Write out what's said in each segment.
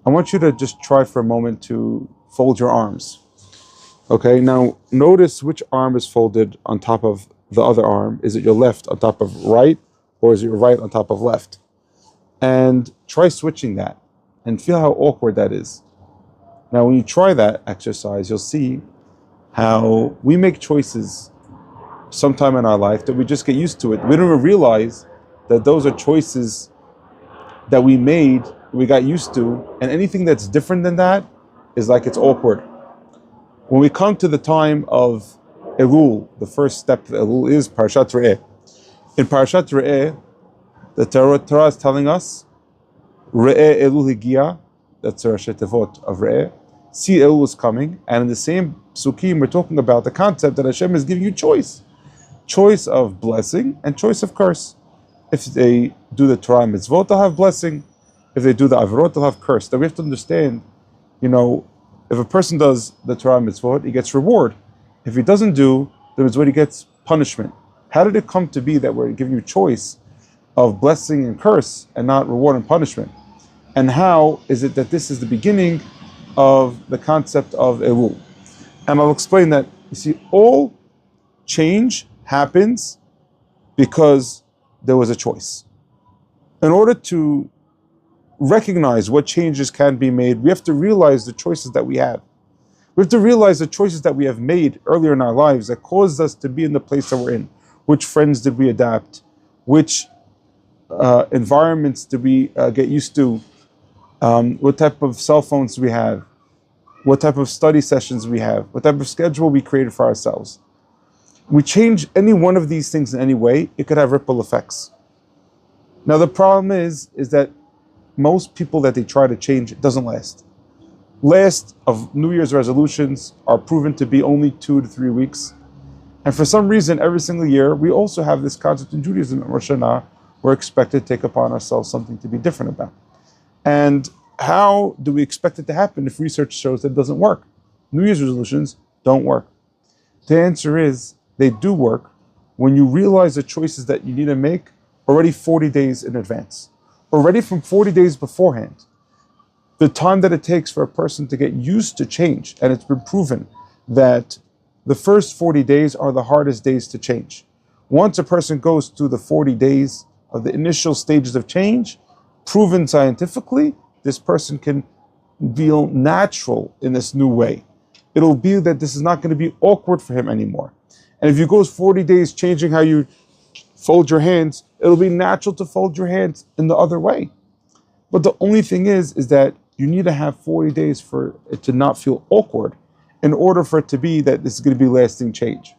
I want you to just try for a moment to fold your arms. Okay, now notice which arm is folded on top of the other arm. Is it your left on top of right, or is it your right on top of left? And try switching that and feel how awkward that is. Now, when you try that exercise, you'll see how we make choices sometime in our life that we just get used to it. We don't even realize that those are choices that we made, we got used to, and anything that's different than that is like it's awkward. When we come to the time of Elul, the first step of Elul is Parashat Re'eh. In Parashat Re'eh, the Torah is telling us, Re'eh Elul Higia, that's the Rashi Tevot of Re'eh. See, Elul is coming, and in the same Sukkim, we're talking about the concept that Hashem is giving you choice. Choice of blessing and choice of curse. If they do the Torah mitzvot, they'll have blessing. If they do the avirot, they'll have curse. Now we have to understand, if a person does the Torah mitzvot, he gets reward. If he doesn't do the mitzvot, he gets punishment. How did it come to be that we're giving you choice of blessing and curse and not reward and punishment? And how is it that this is the beginning of the concept of Elul? And I'll explain that. You see, all change happens because there was a choice. In order to recognize what changes can be made, we have to realize the choices that we have. We have to realize the choices that we have made earlier in our lives that caused us to be in the place that we're in. Which friends did we adapt? Which environments did we get used to? What type of cell phones do we have? What type of study sessions we have? What type of schedule we created for ourselves? We change any one of these things in any way, it could have ripple effects. Now the problem is that most people that they try to change, it doesn't last. Last of New Year's resolutions are proven to be only 2 to 3 weeks. And for some reason, every single year, we also have this concept in Judaism, Rosh Hashanah, we're expected to take upon ourselves something to be different about. And how do we expect it to happen if research shows that it doesn't work? New Year's resolutions don't work. The answer is, they do work when you realize the choices that you need to make already 40 days in advance. Already from 40 days beforehand. The time that it takes for a person to get used to change, and it's been proven that the first 40 days are the hardest days to change. Once a person goes through the 40 days of the initial stages of change, proven scientifically, this person can feel natural in this new way. It'll be that this is not going to be awkward for him anymore. And if you go 40 days changing how you fold your hands, it'll be natural to fold your hands in the other way. But the only thing is that you need to have 40 days for it to not feel awkward in order for it to be that this is going to be lasting change.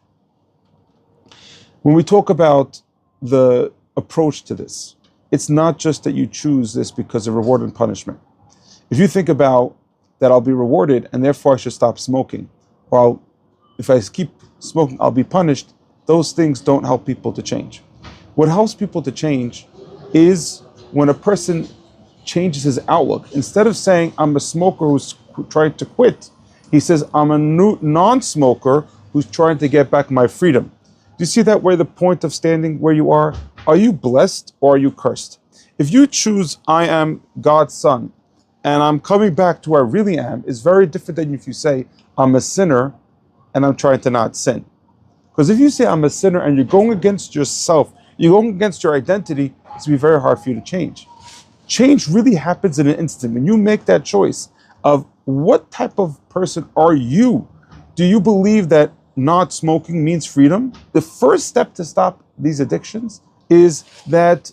When we talk about the approach to this, it's not just that you choose this because of reward and punishment. If you think about that I'll be rewarded and therefore I should stop smoking, or if I keep smoking, I'll be punished, those things don't help people to change. What helps people to change is when a person changes his outlook. Instead of saying, I'm a smoker who's trying to quit, he says, I'm a non-smoker who's trying to get back my freedom. Do you see that where the point of standing where you are? Are you blessed or are you cursed? If you choose, I am God's son, and I'm coming back to where I really am, is very different than if you say, I'm a sinner and I'm trying to not sin. Because if you say I'm a sinner and you're going against yourself, you're going against your identity, it's going to be very hard for you to change. Change really happens in an instant. When you make that choice of what type of person are you? Do you believe that not smoking means freedom? The first step to stop these addictions is that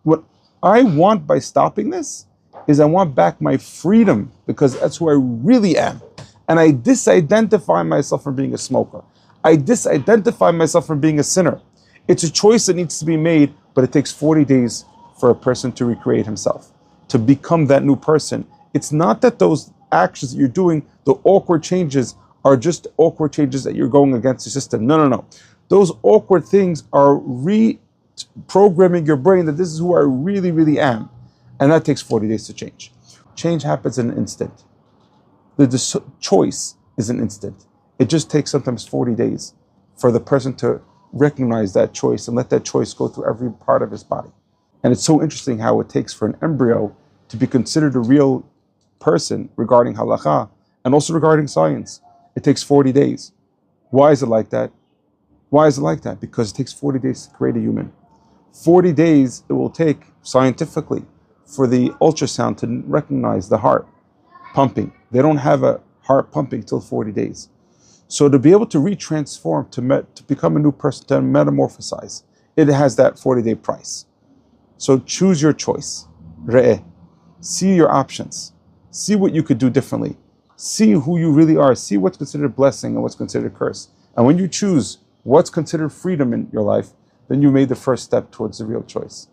what I want by stopping this is I want back my freedom, because that's who I really am. And I disidentify myself from being a smoker. I disidentify myself from being a sinner. It's a choice that needs to be made, but it takes 40 days for a person to recreate himself, to become that new person. It's not that those actions that you're doing, the awkward changes, are just awkward changes that you're going against the system. No. Those awkward things are reprogramming your brain that this is who I really, really am. And that takes 40 days to change. Change happens in an instant. The choice is an instant. It just takes sometimes 40 days for the person to recognize that choice and let that choice go through every part of his body. And it's so interesting how it takes for an embryo to be considered a real person regarding halakha and also regarding science, it takes 40 days. Why is it like that? Why is it like that? Because it takes 40 days to create a human. 40 days it will take scientifically for the ultrasound to recognize the heart pumping. They don't have a heart pumping till 40 days. So to be able to retransform, to become a new person, to metamorphosize, it has that 40-day price. So choose your choice. Re'eh. See your options. See what you could do differently. See who you really are. See what's considered blessing and what's considered curse. And when you choose what's considered freedom in your life, then you made the first step towards the real choice.